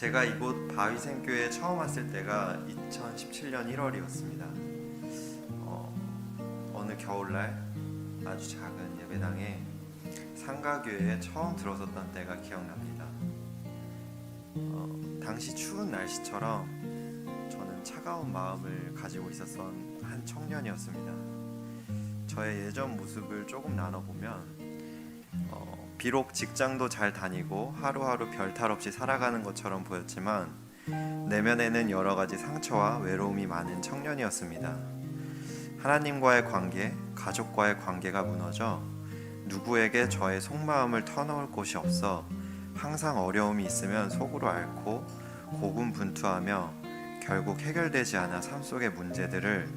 제가 이곳 바위샘교회에 처음 왔을 때가 2017년 1월이었습니다. 어느 겨울날 아주 작은 예배당에 상가교회에 처음 들어섰던 때가 기억납니다. 당시 추운 날씨처럼 저는 차가운 마음을 가지고 있었던 한 청년이었습니다. 저의 예전 모습을 조금 나눠보면 비록 직장도 잘 다니고 하루하루 별탈 없이 살아가는 것처럼 보였지만 내면에는 여러 가지 상처와 외로움이 많은 청년이었습니다. 하나님과의 관계, 가족과의 관계가 무너져 누구에게 저의 속마음을 터놓을 곳이 없어 항상 어려움이 있으면 속으로 앓고 고군분투하며 결국 해결되지 않아 삶 속의 문제들을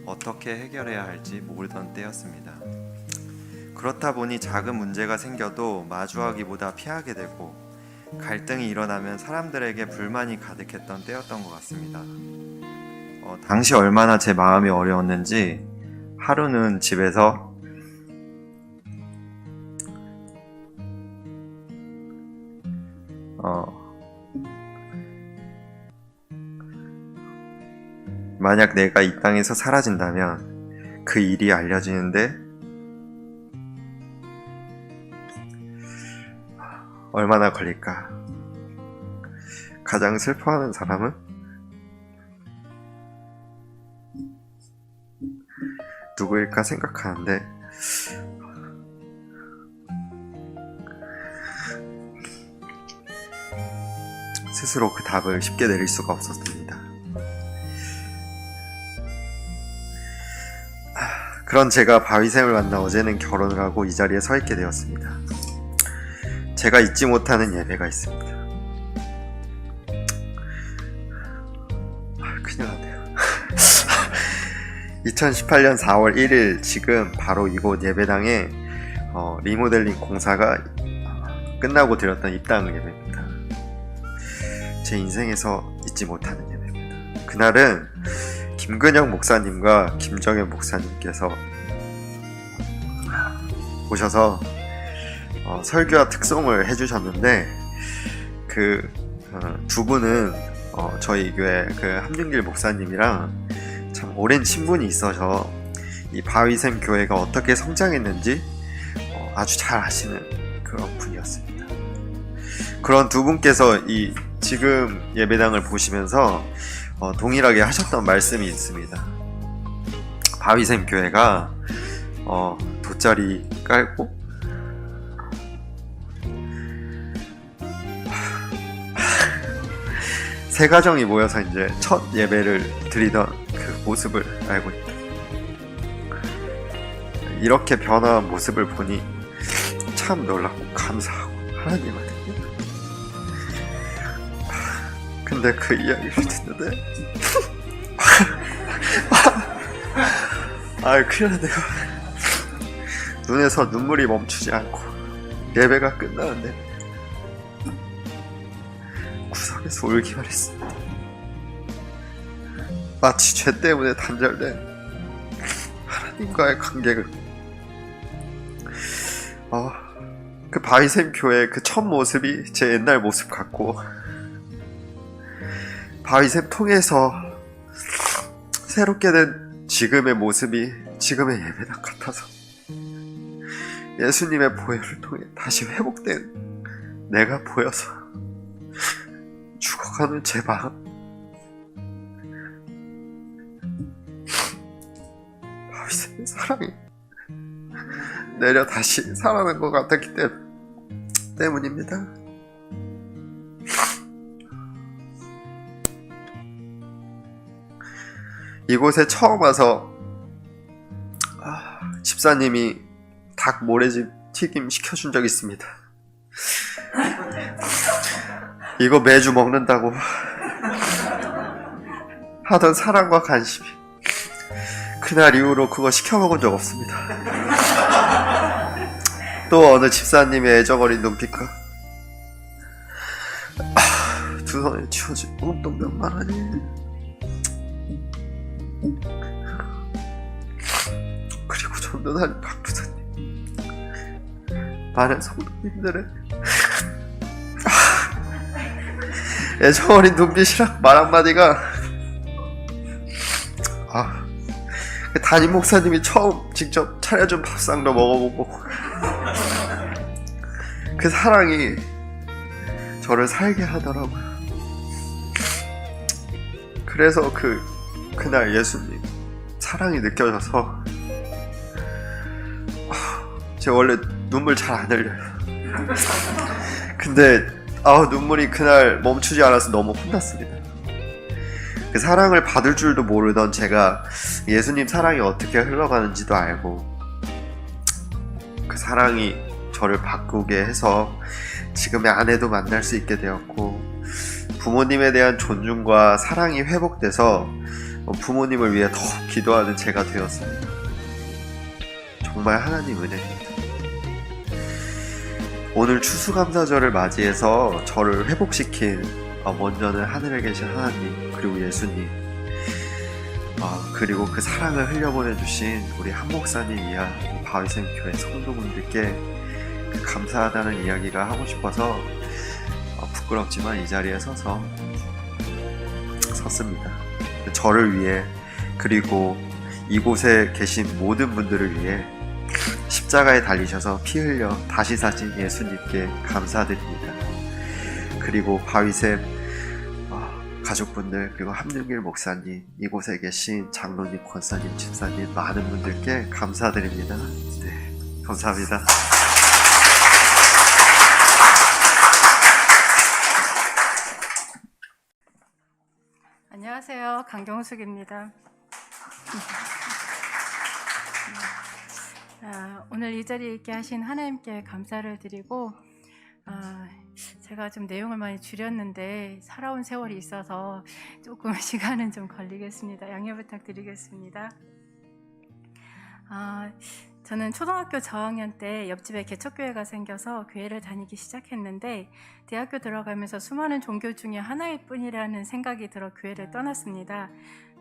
어떻게 해결해야 할지 모르던 때였습니다. 그렇다 보니 작은 문제가 생겨도 마주하기보다 피하게 되고 갈등이 일어나면 사람들에게 불만이 가득했던 때였던 것 같습니다. 당시 얼마나 제 마음이 어려웠는지 하루는 집에서 만약 내가 이 땅에서 사라진다면 그 일이 알려지는데 얼마나 걸릴까? 가장 슬퍼하는 사람은 누구일까 생각하는데 스스로 그 답을 쉽게 내릴 수가 없었습니다. 그런 제가 바위샘을 만나 어제는 결혼을 하고 이 자리에 서 있게 되었습니다. 제가 잊지 못하는 예배가 있습니다. 큰일 났네요. 2018년 4월 1일 지금 바로 이곳 예배당에 리모델링 공사가 끝나고 드렸던 입당 예배입니다. 제 인생에서 잊지 못하는 예배입니다. 그날은 김근영 목사님과 김정현 목사님께서 오셔서 설교와 특송을 해주셨는데 그 두 분은 저희 교회 그 함준길 목사님이랑 참 오랜 친분이 있어서 이 바위샘 교회가 어떻게 성장했는지 아주 잘 아시는 그런 분이었습니다. 그런 두 분께서 이 지금 예배당을 보시면서 동일하게 하셨던 말씀이 있습니다. 바위샘 교회가 돗자리 깔고 세 가정이 모여서 이제 첫 예배를 드리던 그 모습을 알고 있다. 이렇게 변화한 모습을 보니 참 놀랍고 감사하고 하나님한테. 근데 그 이야기를 듣는데 큰일 났네요. 눈에서 눈물이 멈추지 않고 예배가 끝나는데 구석에서 울기만 했습니다. 마치 죄 때문에 단절된 하나님과의 관계를 그 바위샘 교회의 그 첫 모습이 제 옛날 모습 같고 바위샘 통해서 새롭게 된 지금의 모습이 지금의 예배당 같아서 예수님의 보혈을 통해 다시 회복된 내가 보여서 죽어가는 제 마음, 바위샘의 사랑이 내려 다시 살아난 것 같았기 때문입니다. 이곳에 처음 와서 집사님이 닭 모래집 튀김 시켜준 적 있습니다. 이거 매주 먹는다고 하던 사랑과 관심이 그날 이후로 그거 시켜 먹은 적 없습니다. 또 어느 집사님의 애정어린 눈빛과 두 손에 쥐어진 온돈 몇만 원이 그리고 전도사님 박부사님 많은 성도님들의 애정 어린 눈빛이랑 말 한마디가 담임 목사님이 처음 직접 차려준 밥상도 먹어보고 그 사랑이 저를 살게 하더라고요. 그래서 그날 예수님 사랑이 느껴져서 제가 원래 눈물 잘 안 흘려요. 근데 눈물이 그날 멈추지 않아서 너무 혼났습니다. 그 사랑을 받을 줄도 모르던 제가 예수님 사랑이 어떻게 흘러가는지도 알고 그 사랑이 저를 바꾸게 해서 지금의 아내도 만날 수 있게 되었고 부모님에 대한 존중과 사랑이 회복돼서 부모님을 위해 더 기도하는 제가 되었습니다. 정말 하나님 은혜입니다. 오늘 추수감사절을 맞이해서 저를 회복시킨 먼저는 하늘에 계신 하나님, 그리고 예수님, 그리고 그 사랑을 흘려보내주신 우리 한 목사님 이하 바위샘 교회 성도분들께 감사하다는 이야기가 하고 싶어서 부끄럽지만 이 자리에 섰습니다. 저를 위해, 그리고 이곳에 계신 모든 분들을 위해 십자가에 달리셔서 피 흘려 다시 사신 예수님께 감사드립니다. 그리고 바위샘 가족분들, 그리고 함윤길 목사님, 이곳에 계신 장로님, 권사님, 집사님, 많은 분들께 감사드립니다. 네, 감사합니다. 안녕하세요. 강경숙입니다. 오늘 이 자리에 있게 하신 하나님께 감사를 드리고, 제가 좀 내용을 많이 줄였는데 살아온 세월이 있어서 조금 시간은 좀 걸리겠습니다. 양해 부탁드리겠습니다. 저는 초등학교 저학년 때 옆집에 개척교회가 생겨서 교회를 다니기 시작했는데 대학교 들어가면서 수많은 종교 중에 하나일 뿐이라는 생각이 들어 교회를 떠났습니다.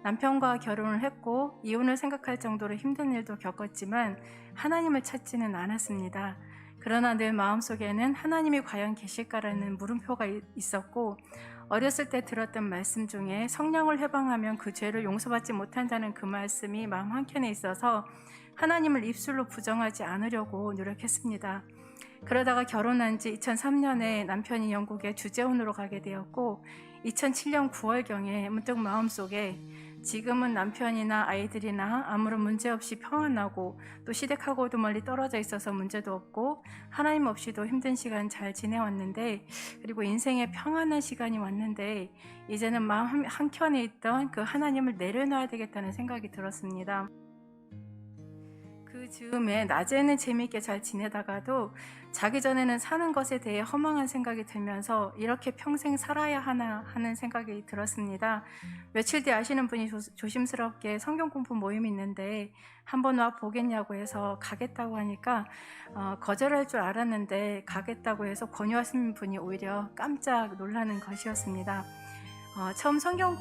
남편과 결혼을 했고 이혼을 생각할 정도로 힘든 일도 겪었지만 하나님을 찾지는 않았습니다. 그러나 늘 마음속에는 하나님이 과연 계실까라는 물음표가 있었고, 어렸을 때 들었던 말씀 중에 성령을 해방하면 그 죄를 용서받지 못한다는 그 말씀이 마음 한켠에 있어서 하나님을 입술로 부정하지 않으려고 노력했습니다. 그러다가 결혼한 지 2003년에 남편이 영국에 주재원으로 가게 되었고 2007년 9월경에 문득 마음속에 지금은 남편이나 아이들이나 아무런 문제 없이 평안하고 또 시댁하고도 멀리 떨어져 있어서 문제도 없고 하나님 없이도 힘든 시간 잘 지내왔는데, 그리고 인생의 평안한 시간이 왔는데 이제는 마음 한켠에 있던 그 하나님을 내려놔야 되겠다는 생각이 들었습니다. 그 즈음에 낮에는 재미있게 잘 지내다가도 자기 전에는 사는 것에 대해 허망한 생각이 들면서 이렇게 평생 살아야 하나 하는 생각이 들었습니다. 며칠 뒤에 아시는 분이 조심스럽게 성경 공부 모임이 있는데 한번 와 보겠냐고 해서 가겠다고 하니까 거절할 줄 알았는데 가겠다고 해서 권유하신 분이 오히려 깜짝 놀라는 것이었습니다. 처음 성경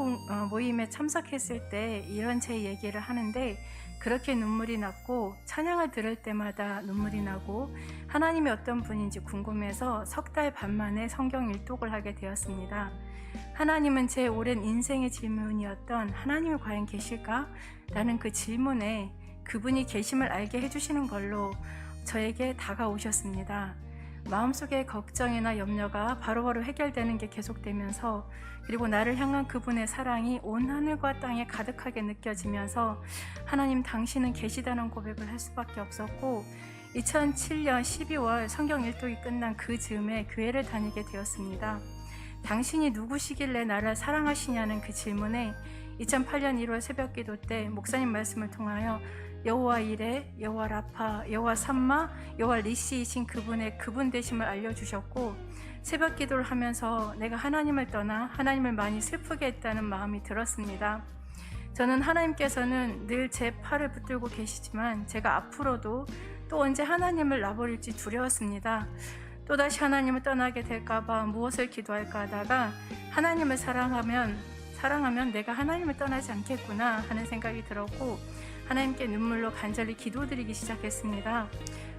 모임에 참석했을 때 이런 제 얘기를 하는데 그렇게 눈물이 났고 찬양을 들을 때마다 눈물이 나고 하나님이 어떤 분인지 궁금해서 석 달 반 만에 성경 일독을 하게 되었습니다. 하나님은 제 오랜 인생의 질문이었던 하나님이 과연 계실까? 라는 그 질문에 그분이 계심을 알게 해주시는 걸로 저에게 다가오셨습니다. 마음속의 걱정이나 염려가 바로바로 해결되는 게 계속되면서, 그리고 나를 향한 그분의 사랑이 온 하늘과 땅에 가득하게 느껴지면서 하나님 당신은 계시다는 고백을 할 수밖에 없었고, 2007년 12월 성경 일독이 끝난 그 즈음에 교회를 다니게 되었습니다. 당신이 누구시길래 나를 사랑하시냐는 그 질문에 2008년 1월 새벽기도 때 목사님 말씀을 통하여 여호와 이레, 여호와 라파, 여호와 삼마, 여호와 리시이신 그분의 그분 되심을 알려주셨고, 새벽 기도를 하면서 내가 하나님을 떠나 하나님을 많이 슬프게 했다는 마음이 들었습니다. 저는 하나님께서는 늘 제 팔을 붙들고 계시지만 제가 앞으로도 또 언제 하나님을 놔버릴지 두려웠습니다. 또다시 하나님을 떠나게 될까봐 무엇을 기도할까 하다가 하나님을 사랑하면 내가 하나님을 떠나지 않겠구나 하는 생각이 들었고, 하나님께 눈물로 간절히 기도드리기 시작했습니다.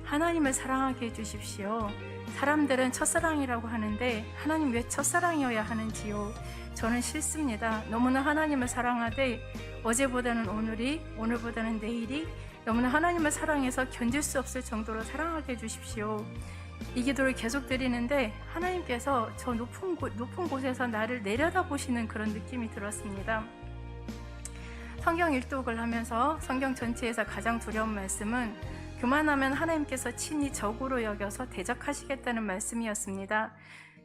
하나님을 사랑하게 해주십시오. 사람들은 첫사랑이라고 하는데 하나님 왜 첫사랑이어야 하는지요? 저는 싫습니다. 너무나 하나님을 사랑하되 어제보다는 오늘이, 오늘보다는 내일이 너무나 하나님을 사랑해서 견딜 수 없을 정도로 사랑하게 해주십시오. 이 기도를 계속 드리는데 하나님께서 저 높은 곳에서 나를 내려다보시는 그런 느낌이 들었습니다. 성경 일독을 하면서 성경 전체에서 가장 두려운 말씀은 그만하면 하나님께서 친히 적으로 여겨서 대적하시겠다는 말씀이었습니다.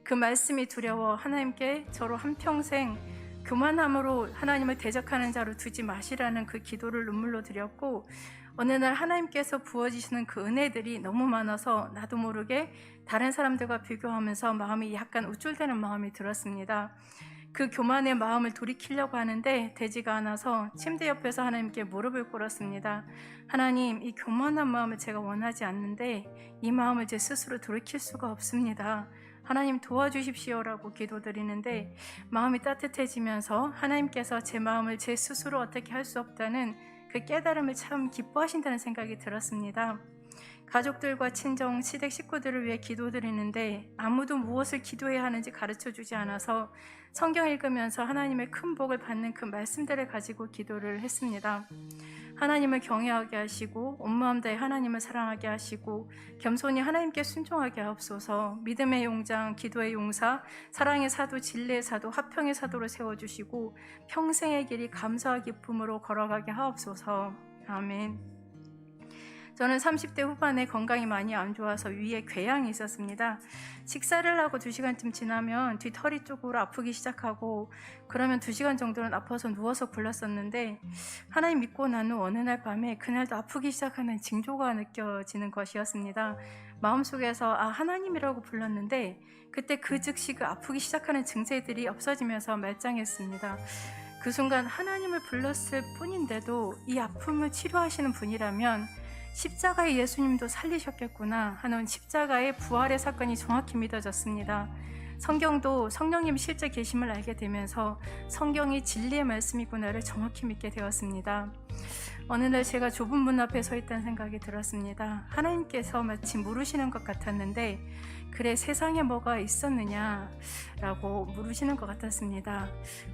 그 말씀이 두려워 하나님께 저로 한평생 그만함으로 하나님을 대적하는 자로 두지 마시라는 그 기도를 눈물로 드렸고, 어느 날 하나님께서 부어주시는 그 은혜들이 너무 많아서 나도 모르게 다른 사람들과 비교하면서 마음이 약간 우쭐대는 마음이 들었습니다. 그 교만의 마음을 돌이키려고 하는데 되지가 않아서 침대 옆에서 하나님께 무릎을 꿇었습니다. 하나님, 이 교만한 마음을 제가 원하지 않는데 이 마음을 제 스스로 돌이킬 수가 없습니다. 하나님 도와주십시오라고 기도드리는데 마음이 따뜻해지면서 하나님께서 제 마음을 제 스스로 어떻게 할 수 없다는 그 깨달음을 참 기뻐하신다는 생각이 들었습니다. 가족들과 친정, 시댁 식구들을 위해 기도드리는데 아무도 무엇을 기도해야 하는지 가르쳐주지 않아서 성경 읽으면서 하나님의 큰 복을 받는 그 말씀들을 가지고 기도를 했습니다. 하나님을 경외하게 하시고 온 마음 다해 하나님을 사랑하게 하시고 겸손히 하나님께 순종하게 하옵소서. 믿음의 용장, 기도의 용사, 사랑의 사도, 진리의 사도, 화평의 사도로 세워주시고 평생의 길이 감사와 기쁨으로 걸어가게 하옵소서. 아멘. 저는 30대 후반에 건강이 많이 안 좋아서 위에 궤양이 있었습니다. 식사를 하고 2시간쯤 지나면 뒤허리 쪽으로 아프기 시작하고 그러면 2시간 정도는 아파서 누워서 굴렀었는데 하나님 믿고 난 후 어느 날 밤에 그날도 아프기 시작하는 징조가 느껴지는 것이었습니다. 마음속에서 하나님이라고 불렀는데 그때 그 즉시 그 아프기 시작하는 증세들이 없어지면서 말짱했습니다. 그 순간 하나님을 불렀을 뿐인데도 이 아픔을 치료하시는 분이라면 십자가의 예수님도 살리셨겠구나 하는 십자가의 부활의 사건이 정확히 믿어졌습니다. 성경도 성령님 실제 계심을 알게 되면서 성경이 진리의 말씀이구나를 정확히 믿게 되었습니다. 어느 날 제가 좁은 문 앞에 서 있다는 생각이 들었습니다. 하나님께서 마치 물으시는 것 같았는데 그래 세상에 뭐가 있었느냐라고 물으시는 것 같았습니다.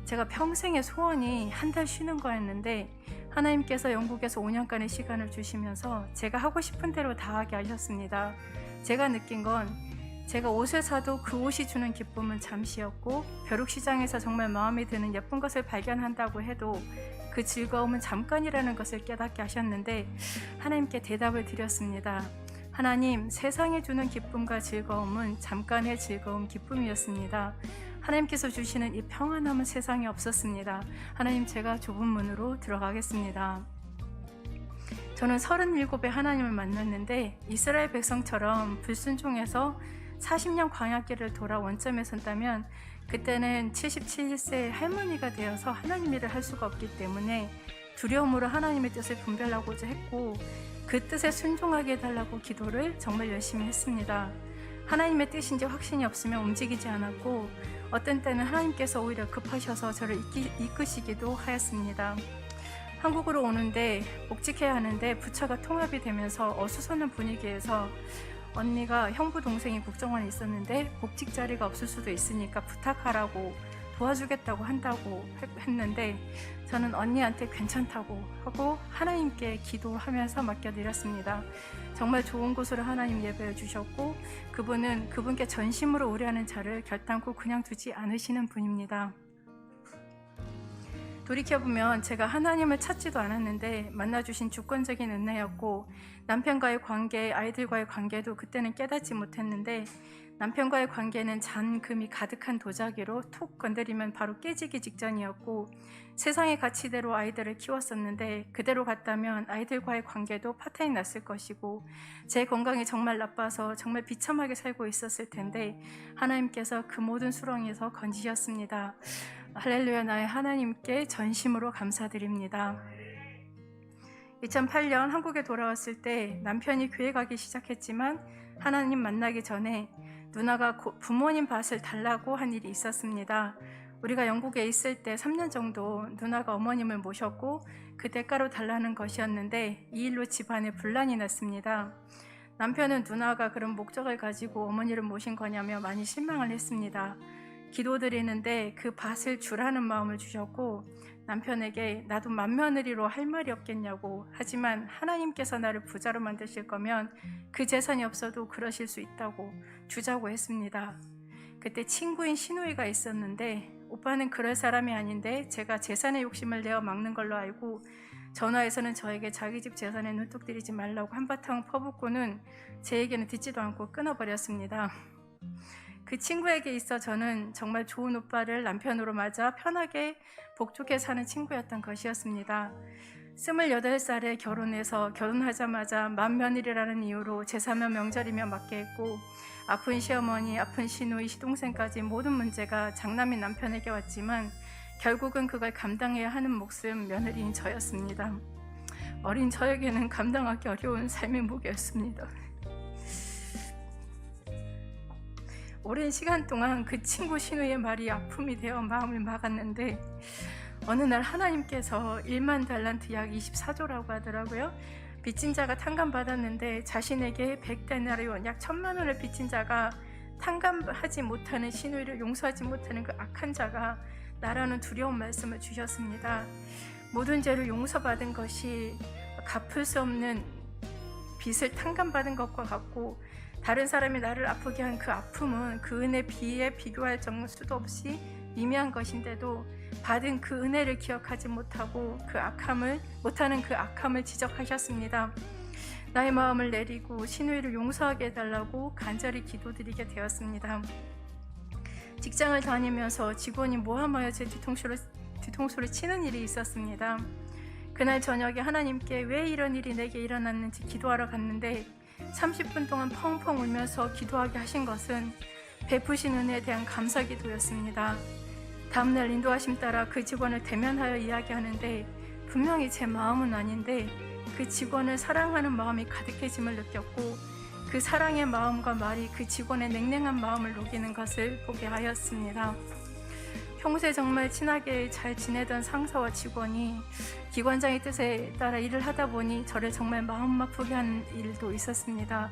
제가 평생의 소원이 한 달 쉬는 거였는데 하나님께서 영국에서 5년간의 시간을 주시면서 제가 하고 싶은 대로 다 하게 하셨습니다. 제가 느낀 건 제가 옷을 사도 그 옷이 주는 기쁨은 잠시였고 벼룩시장에서 정말 마음에 드는 예쁜 것을 발견한다고 해도 그 즐거움은 잠깐이라는 것을 깨닫게 하셨는데 하나님께 대답을 드렸습니다. 하나님, 세상에 주는 기쁨과 즐거움은 잠깐의 즐거움, 기쁨이었습니다. 하나님께서 주시는 이 평안함은 세상에 없었습니다. 하나님, 제가 좁은 문으로 들어가겠습니다. 저는 37에 하나님을 만났는데 이스라엘 백성처럼 불순종해서 40년 광야길을 돌아 원점에 선다면 그때는 77세 할머니가 되어서 하나님 일을 할 수가 없기 때문에 두려움으로 하나님의 뜻을 분별하고자 했고 그 뜻에 순종하게 해달라고 기도를 정말 열심히 했습니다. 하나님의 뜻인지 확신이 없으면 움직이지 않았고 어떤 때는 하나님께서 오히려 급하셔서 저를 이끄시기도 하였습니다. 한국으로 오는데 복직해야 하는데 부처가 통합이 되면서 어수선한 분위기에서 언니가 형부 동생이 국정원에 있었는데 복직 자리가 없을 수도 있으니까 부탁하라고 도와주겠다고 한다고 했는데 저는 언니한테 괜찮다고 하고 하나님께 기도하면서 맡겨드렸습니다. 정말 좋은 곳으로 하나님 예배해 주셨고 그분은 그분께 전심으로 의뢰하는 자를 결단코 그냥 두지 않으시는 분입니다. 돌이켜보면 제가 하나님을 찾지도 않았는데 만나주신 주권적인 은혜였고 남편과의 관계, 아이들과의 관계도 그때는 깨닫지 못했는데 남편과의 관계는 잔금이 가득한 도자기로 툭 건드리면 바로 깨지기 직전이었고 세상의 가치대로 아이들을 키웠었는데 그대로 갔다면 아이들과의 관계도 파탄이 났을 것이고 제 건강이 정말 나빠서 정말 비참하게 살고 있었을 텐데 하나님께서 그 모든 수렁에서 건지셨습니다. 할렐루야. 나의 하나님께 전심으로 감사드립니다. 2008년 한국에 돌아왔을 때 남편이 교회 가기 시작했지만 하나님 만나기 전에 누나가 부모님 밭을 달라고 한 일이 있었습니다. 우리가 영국에 있을 때 3년 정도 누나가 어머님을 모셨고 그 대가로 달라는 것이었는데 이 일로 집안에 분란이 났습니다. 남편은 누나가 그런 목적을 가지고 어머니를 모신 거냐며 많이 실망을 했습니다. 기도드리는데 그 밭을 주라는 마음을 주셨고, 남편에게 나도 맏며느리로 할 말이 없겠냐고, 하지만 하나님께서 나를 부자로 만드실 거면 그 재산이 없어도 그러실 수 있다고 주자고 했습니다. 그때 친구인 시누이가 있었는데, 오빠는 그럴 사람이 아닌데 제가 재산의 욕심을 내어 막는 걸로 알고 전화해서는 저에게 자기 집 재산에 눈독 들이지 말라고 한바탕 퍼붓고는 제 얘기는 듣지도 않고 끊어버렸습니다. 그 친구에게 있어 저는 정말 좋은 오빠를 남편으로 맞아 편하게 복좋게 사는 친구였던 것이었습니다. 28살에 결혼해서 결혼하자마자 맏며느리라는 이유로 제3의 명절이며 맞게 했고, 아픈 시어머니, 아픈 시누이, 시동생까지 모든 문제가 장남인 남편에게 왔지만 결국은 그걸 감당해야 하는 몫은 며느리인 저였습니다. 어린 저에게는 감당하기 어려운 삶의 무게였습니다. 오랜 시간 동안 그 친구 시누이의 말이 아픔이 되어 마음을 막았는데, 어느 날 하나님께서 1만 달란트 약 24조라고 하더라고요. 빚진 자가 탕감받았는데 자신에게 100데나리온 약 1000만 원을 빚진 자가 탕감하지 못하는 시누이를 용서하지 못하는 그 악한 자가 나라는 두려운 말씀을 주셨습니다. 모든 죄를 용서받은 것이 갚을 수 없는 빚을 탕감받은 것과 같고, 다른 사람이 나를 아프게 한 그 아픔은 그 은혜 비에 비교할 수도 없이 미미한 것인데도 받은 그 은혜를 기억하지 못하고 못하는 그 악함을 지적하셨습니다. 나의 마음을 내리고 시누이를 용서하게 해달라고 간절히 기도드리게 되었습니다. 직장을 다니면서 직원이 모함하여 제 뒤통수를 치는 일이 있었습니다. 그날 저녁에 하나님께 왜 이런 일이 내게 일어났는지 기도하러 갔는데 30분 동안 펑펑 울면서 기도하게 하신 것은 베푸신 은혜에 대한 감사 기도였습니다. 다음날 인도하심 따라 그 직원을 대면하여 이야기하는데 분명히 제 마음은 아닌데 그 직원을 사랑하는 마음이 가득해짐을 느꼈고, 그 사랑의 마음과 말이 그 직원의 냉랭한 마음을 녹이는 것을 보게 하였습니다. 평소에 정말 친하게 잘 지내던 상사와 직원이 기관장의 뜻에 따라 일을 하다 보니 저를 정말 마음 아프게 한 일도 있었습니다.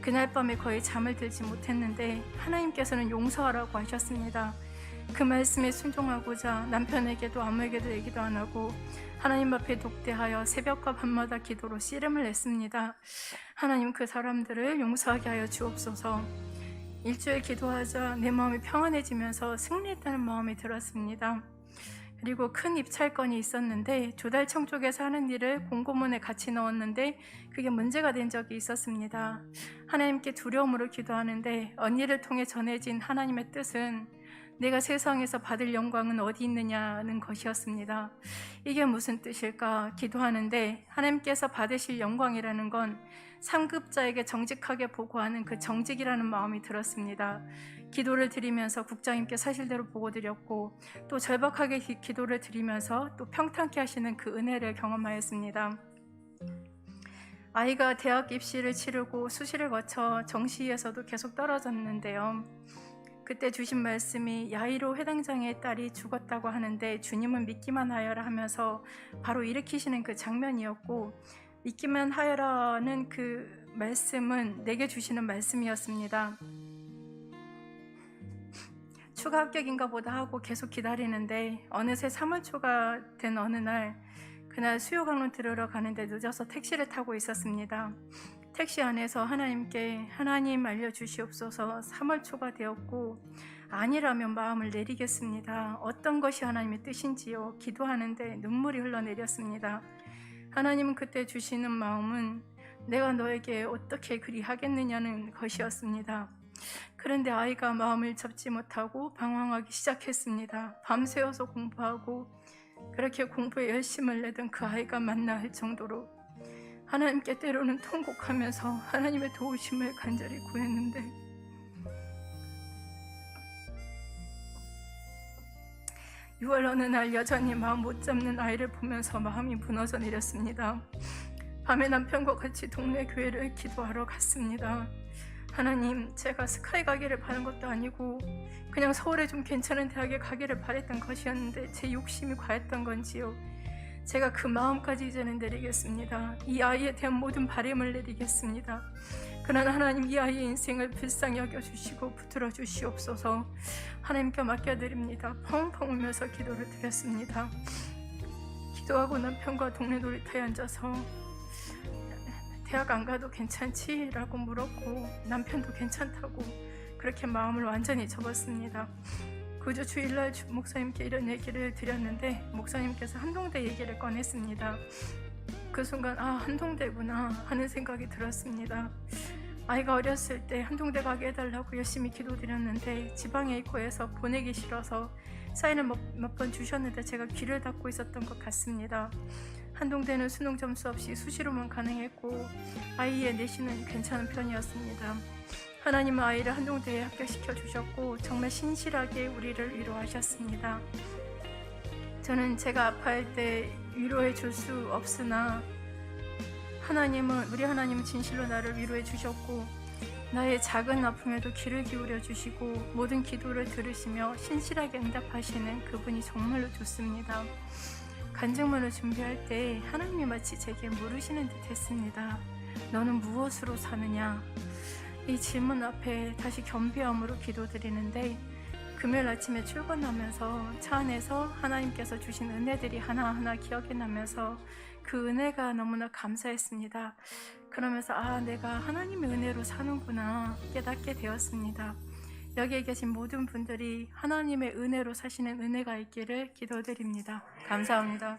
그날 밤에 거의 잠을 들지 못했는데 하나님께서는 용서하라고 하셨습니다. 그 말씀에 순종하고자 남편에게도 아무에게도 얘기도 안 하고 하나님 앞에 독대하여 새벽과 밤마다 기도로 씨름을 냈습니다. 하나님, 그 사람들을 용서하게 하여 주옵소서. 일주일 기도하자 내 마음이 평안해지면서 승리했다는 마음이 들었습니다. 그리고 큰 입찰건이 있었는데 조달청 쪽에서 하는 일을 공고문에 같이 넣었는데 그게 문제가 된 적이 있었습니다. 하나님께 두려움으로 기도하는데 언니를 통해 전해진 하나님의 뜻은 내가 세상에서 받을 영광은 어디 있느냐는 것이었습니다. 이게 무슨 뜻일까 기도하는데 하나님께서 받으실 영광이라는 건 상급자에게 정직하게 보고하는 그 정직이라는 마음이 들었습니다. 기도를 드리면서 국장님께 사실대로 보고드렸고 또 절박하게 기도를 드리면서 또 평탄케 하시는 그 은혜를 경험하였습니다. 아이가 대학 입시를 치르고 수시를 거쳐 정시에서도 계속 떨어졌는데요. 그때 주신 말씀이 야이로 회당장의 딸이 죽었다고 하는데 주님은 믿기만 하여라 하면서 바로 일으키시는 그 장면이었고, 믿기만 하여라는 그 말씀은 내게 주시는 말씀이었습니다. 추가 합격인가 보다 하고 계속 기다리는데 어느새 3월 초가 된 어느 날, 그날 수요 강론 들으러 가는데 늦어서 택시를 타고 있었습니다. 택시 안에서 하나님께 하나님 알려주시옵소서, 3월 초가 되었고 아니라면 마음을 내리겠습니다. 어떤 것이 하나님의 뜻인지요? 기도하는데 눈물이 흘러내렸습니다. 하나님은 그때 주시는 마음은 내가 너에게 어떻게 그리 하겠느냐는 것이었습니다. 그런데 아이가 마음을 잡지 못하고 방황하기 시작했습니다. 밤새워서 공부하고 그렇게 공부에 열심을 내던 그 아이가 만나 할 정도로 하나님께 때로는 통곡하면서 하나님의 도우심을 간절히 구했는데, 6월 어느 날 여전히 마음 못 잡는 아이를 보면서 마음이 무너져 내렸습니다. 밤에 남편과 같이 동네 교회를 기도하러 갔습니다. 하나님, 제가 스카이 가기를 바란 것도 아니고 그냥 서울에 좀 괜찮은 대학에 가기를 바랬던 것이었는데 제 욕심이 과했던 건지요. 제가 그 마음까지 이제는 내리겠습니다. 이 아이에 대한 모든 바램을 내리겠습니다. 그러나 하나님, 이 아이의 인생을 불쌍히 여겨주시고 붙들어 주시옵소서. 하나님께 맡겨드립니다. 펑펑 울면서 기도를 드렸습니다. 기도하고 남편과 동네 놀이터에 앉아서 대학 안 가도 괜찮지? 라고 물었고, 남편도 괜찮다고 그렇게 마음을 완전히 접었습니다. 그주 주일날 목사님께 이런 얘기를 드렸는데 목사님께서 한동대 얘기를 꺼냈습니다. 그 순간 한동대구나 하는 생각이 들었습니다. 아이가 어렸을 때 한동대 가게 해달라고 열심히 기도드렸는데 지방에 있고 해서 보내기 싫어서 사인을 몇 번 주셨는데 제가 귀를 닫고 있었던 것 같습니다. 한동대는 수능 점수 없이 수시로만 가능했고 아이의 내신은 괜찮은 편이었습니다. 하나님은 아이를 한동대에 합격시켜 주셨고 정말 신실하게 우리를 위로하셨습니다. 저는 제가 아파할 때 위로해 줄 수 없으나 우리 하나님은 진실로 나를 위로해 주셨고 나의 작은 아픔에도 귀를 기울여 주시고 모든 기도를 들으시며 신실하게 응답하시는 그분이 정말로 좋습니다. 간증문을 준비할 때 하나님이 마치 제게 물으시는 듯 했습니다. 너는 무엇으로 사느냐? 이 질문 앞에 다시 겸비함으로 기도드리는데 금요일 아침에 출근하면서 차 안에서 하나님께서 주신 은혜들이 하나하나 기억이 나면서 그 은혜가 너무나 감사했습니다. 그러면서 내가 하나님의 은혜로 사는구나 깨닫게 되었습니다. 여기에 계신 모든 분들이 하나님의 은혜로 사시는 은혜가 있기를 기도드립니다. 감사합니다.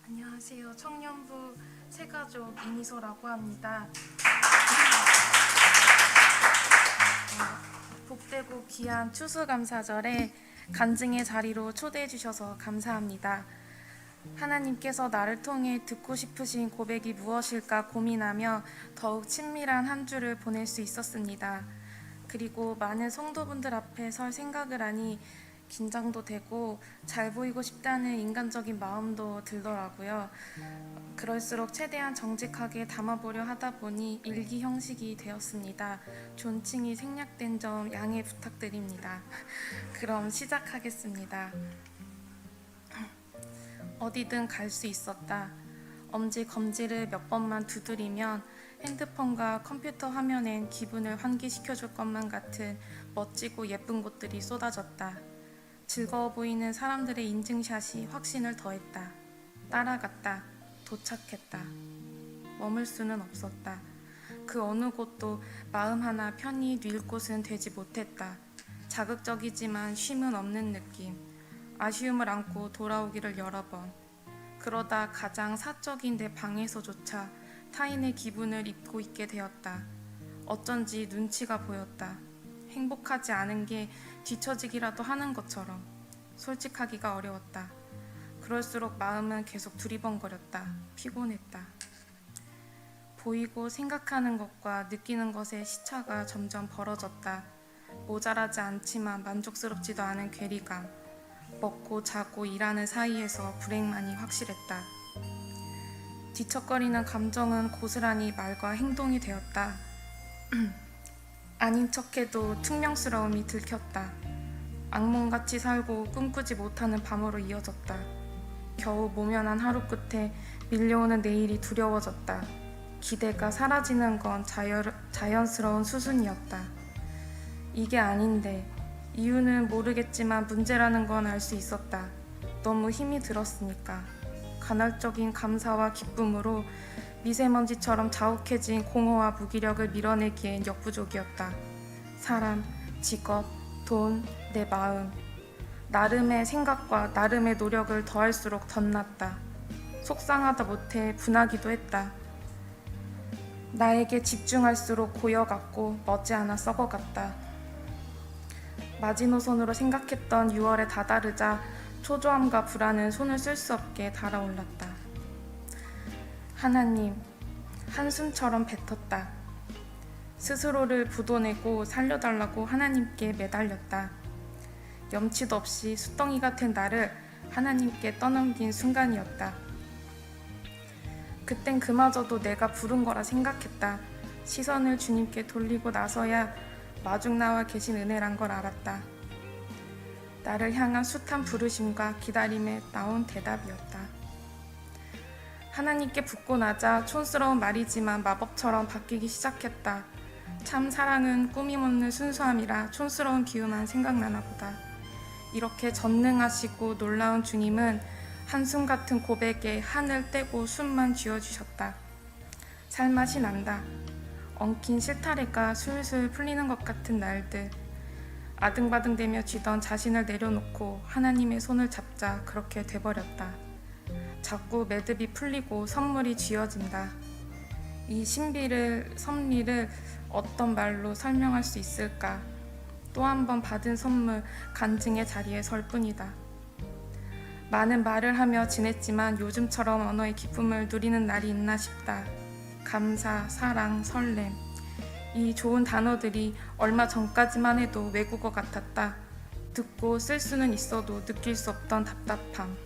안녕하세요. 청년부 새가족 이미소라고 합니다. 복되고 귀한 추수감사절에 간증의 자리로 초대해 주셔서 감사합니다. 하나님께서 나를 통해 듣고 싶으신 고백이 무엇일까 고민하며 더욱 친밀한 한 주를 보낼 수 있었습니다. 그리고 많은 성도분들 앞에 설 생각을 하니 긴장도 되고 잘 보이고 싶다는 인간적인 마음도 들더라고요. 그럴수록 최대한 정직하게 담아보려 하다 보니 일기 형식이 되었습니다. 존칭이 생략된 점 양해 부탁드립니다. 그럼 시작하겠습니다. 어디든 갈 수 있었다. 엄지 검지를 몇 번만 두드리면 핸드폰과 컴퓨터 화면엔 기분을 환기시켜줄 것만 같은 멋지고 예쁜 곳들이 쏟아졌다. 즐거워 보이는 사람들의 인증샷이 확신을 더했다. 따라갔다. 도착했다. 머물 수는 없었다. 그 어느 곳도 마음 하나 편히 뉘을 곳은 되지 못했다. 자극적이지만 쉼은 없는 느낌. 아쉬움을 안고 돌아오기를 여러 번. 그러다 가장 사적인 내 방에서조차 타인의 기분을 입고 있게 되었다. 어쩐지 눈치가 보였다. 행복하지 않은 게 뒤처지기라도 하는 것처럼. 솔직하기가 어려웠다. 그럴수록 마음은 계속 두리번거렸다. 피곤했다. 보이고 생각하는 것과 느끼는 것의 시차가 점점 벌어졌다. 모자라지 않지만 만족스럽지도 않은 괴리감. 먹고 자고 일하는 사이에서 불행만이 확실했다. 뒤척거리는 감정은 고스란히 말과 행동이 되었다. 아닌 척해도 퉁명스러움이 들켰다. 악몽같이 살고 꿈꾸지 못하는 밤으로 이어졌다. 겨우 모면한 하루 끝에 밀려오는 내일이 두려워졌다. 기대가 사라지는 건 자연스러운 수순이었다. 이게 아닌데 이유는 모르겠지만 문제라는 건 알 수 있었다. 너무 힘이 들었으니까. 간헐적인 감사와 기쁨으로 미세먼지처럼 자욱해진 공허와 무기력을 밀어내기엔 역부족이었다. 사람, 직업, 돈, 내 마음. 나름의 생각과 나름의 노력을 더할수록 덧났다. 속상하다 못해 분하기도 했다. 나에게 집중할수록 고여갔고 머지않아 썩어갔다. 마지노선으로 생각했던 6월에 다다르자 초조함과 불안은 손을 쓸 수 없게 달아올랐다. 하나님, 한숨처럼 뱉었다. 스스로를 부도내고 살려달라고 하나님께 매달렸다. 염치도 없이 숫덩이 같은 나를 하나님께 떠넘긴 순간이었다. 그땐 그마저도 내가 부른 거라 생각했다. 시선을 주님께 돌리고 나서야 마중 나와 계신 은혜란 걸 알았다. 나를 향한 숱한 부르심과 기다림에 나온 대답이었다. 하나님께 붙고 나자 촌스러운 말이지만 마법처럼 바뀌기 시작했다. 참 사랑은 꾸밈없는 순수함이라 촌스러운 비유만 생각나나 보다. 이렇게 전능하시고 놀라운 주님은 한숨 같은 고백에 한을 떼고 숨만 쥐어주셨다. 살맛이 난다. 엉킨 실타래가 술술 풀리는 것 같은 날들. 아등바등대며 쥐던 자신을 내려놓고 하나님의 손을 잡자 그렇게 돼버렸다. 자꾸 매듭이 풀리고 선물이 쥐어진다. 이 신비를, 섭리를 어떤 말로 설명할 수 있을까? 또 한 번 받은 선물 간증의 자리에 설 뿐이다. 많은 말을 하며 지냈지만 요즘처럼 언어의 기쁨을 누리는 날이 있나 싶다. 감사, 사랑, 설렘. 이 좋은 단어들이 얼마 전까지만 해도 외국어 같았다. 듣고 쓸 수는 있어도 느낄 수 없던 답답함,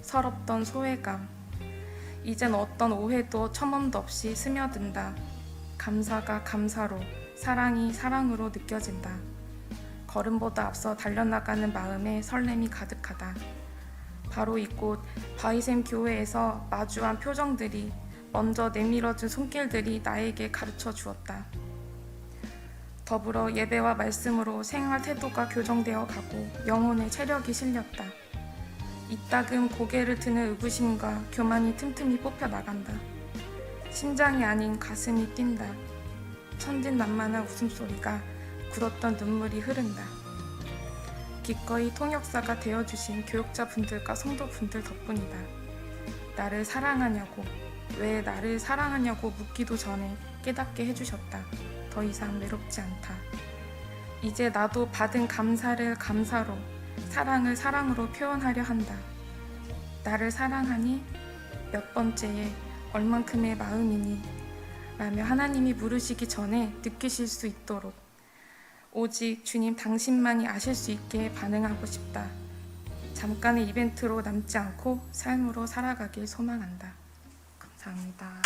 서럽던 소외감. 이젠 어떤 오해도 첨언도 없이 스며든다. 감사가 감사로, 사랑이 사랑으로 느껴진다. 걸음보다 앞서 달려나가는 마음에 설렘이 가득하다. 바로 이곳 바이샘 교회에서 마주한 표정들이, 먼저 내밀어준 손길들이 나에게 가르쳐 주었다. 더불어 예배와 말씀으로 생활 태도가 교정되어 가고 영혼의 체력이 실렸다. 이따금 고개를 드는 의구심과 교만이 틈틈이 뽑혀 나간다. 심장이 아닌 가슴이 뛴다. 천진난만한 웃음소리가 굳었던 눈물이 흐른다. 기꺼이 통역사가 되어주신 교육자분들과 성도분들 덕분이다. 나를 사랑하냐고, 왜 나를 사랑하냐고 묻기도 전에 깨닫게 해주셨다. 더 이상 외롭지 않다. 이제 나도 받은 감사를 감사로, 사랑을 사랑으로 표현하려 한다. 나를 사랑하니? 몇 번째에 얼만큼의 마음이니? 라며 하나님이 물으시기 전에 느끼실 수 있도록 오직 주님 당신만이 아실 수 있게 반응하고 싶다. 잠깐의 이벤트로 남지 않고 삶으로 살아가길 소망한다. 감사합니다.